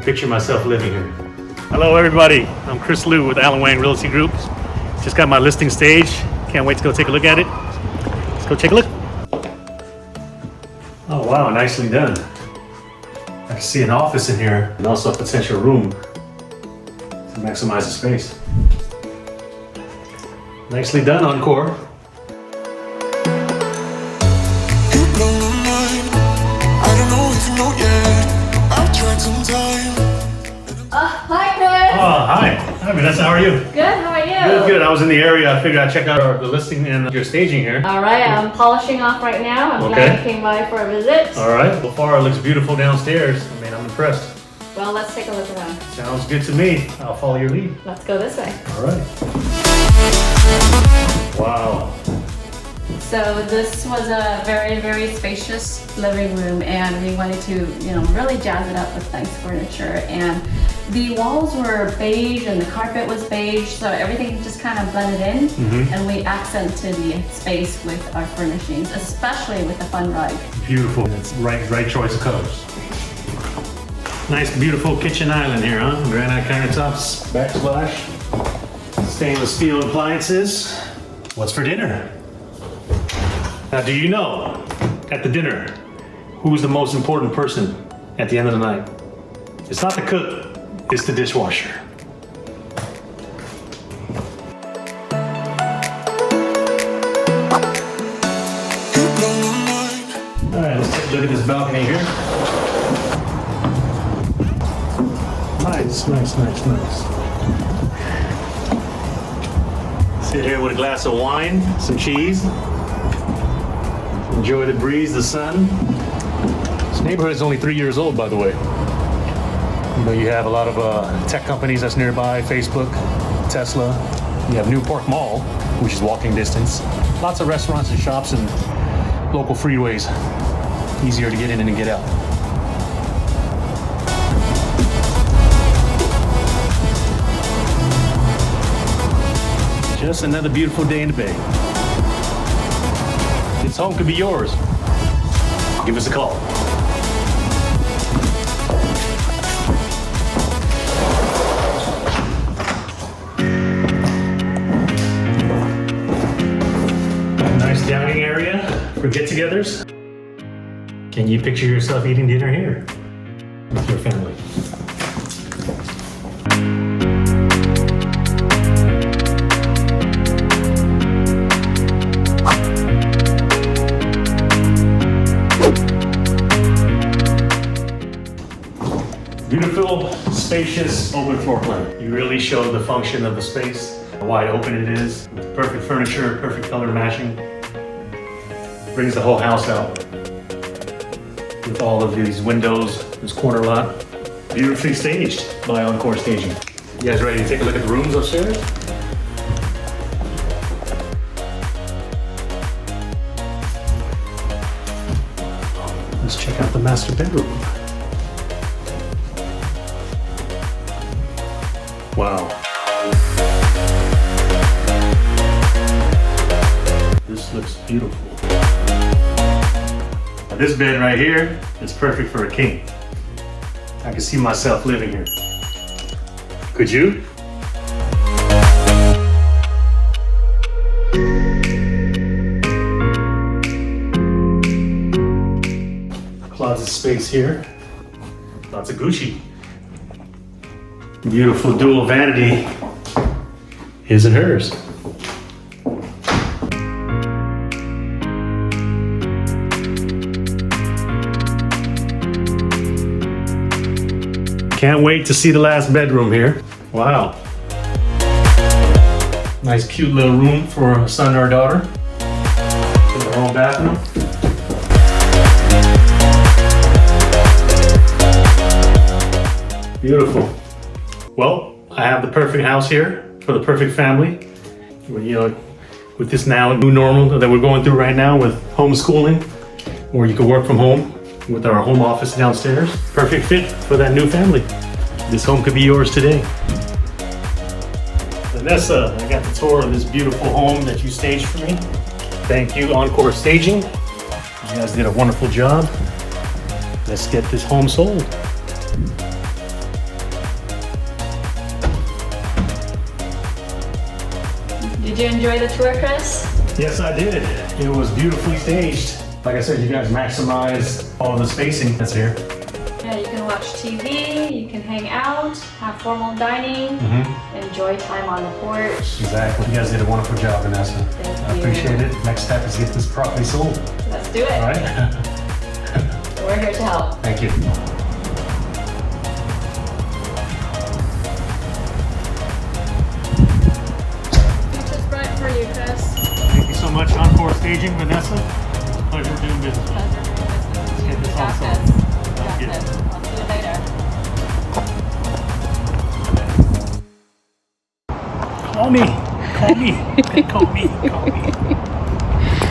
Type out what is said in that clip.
picture myself living here. Hello everybody, I'm Chris Liu with Wang Realty Group. Just got my listing stage. Can't wait to go take a look at it. Let's go take a look. Oh wow, nicely done. I can see an office in here and also a potential room to maximize the space. Nicely done, Encore. Hi, Chris. Oh, hi. Hi, Vanessa. How are you? Good. How are you? Good, good. I was in the area. I figured I'd check out the listing and your staging here. All right. I'm polishing off right now. I'm glad you came by for a visit. All right. So far, it looks beautiful downstairs. I mean, I'm impressed. Well, let's take a look around. Sounds good to me. I'll follow your lead. Let's go this way. All right. Wow. So this was a very, very spacious living room, and we wanted to, really jazz it up with nice furniture. And the walls were beige, and the carpet was beige, so everything just kind of blended in. And we accented the space with our furnishings, especially with the fun rug. Beautiful. It's right choice of colors. Nice, beautiful kitchen island here, huh? Granite countertops, backsplash, stainless steel appliances. What's for dinner? Now, do you know, at the dinner, who's the most important person at the end of the night? It's not the cook, it's the dishwasher. All right, let's take a look at this balcony here. Nice. Sit here with a glass of wine, some cheese. Enjoy the breeze, the sun. This neighborhood is only 3 years old, by the way. You have a lot of tech companies that's nearby, Facebook, Tesla. You have Newwark Mall, which is walking distance. Lots of restaurants and shops and local freeways. Easier to get in and get out. Just another beautiful day in the Bay. This home could be yours. Give us a call. Nice dining area for get-togethers. Can you picture yourself eating dinner here with your family? Beautiful, spacious, open floor plan. You really show the function of the space, how wide open it is, perfect furniture, perfect color matching. Brings the whole house out with all of these windows, this corner lot. Beautifully staged by Encore Staging. You guys ready to take a look at the rooms upstairs? Let's check out the master bedroom. Wow. This looks beautiful. Now this bed right here is perfect for a king. I can see myself living here. Could you? Closet space here. Lots of Gucci. Beautiful dual vanity. His and hers. Can't wait to see the last bedroom here. Wow. Nice cute little room for a son or a daughter. Their own bathroom. Beautiful. Well, I have the perfect house here for the perfect family. With this now new normal that we're going through right now with homeschooling, or you can work from home with our home office downstairs. Perfect fit for that new family. This home could be yours today. Vanessa, I got the tour of this beautiful home that you staged for me. Thank you, Encore Staging. You guys did a wonderful job. Let's get this home sold. Did you enjoy the tour, Chris? Yes, I did. It was beautifully staged. Like I said, you guys maximize all the spacing that's here. Yeah, you can watch TV, you can hang out, have formal dining, enjoy time on the porch. Exactly. You guys did a wonderful job, Vanessa. Thank I you. appreciate it. Next step is get this property sold. Let's do it. All right. We're here to help. Thank you. Future's bright for you, Chris. Thank you so much, Encore Staging, Vanessa. Pleasure doing business. Pleasure doing business. Get this all Got sold. this. Got Thank you. this. I'll see you later. Call me. Call me. Call me. Call me.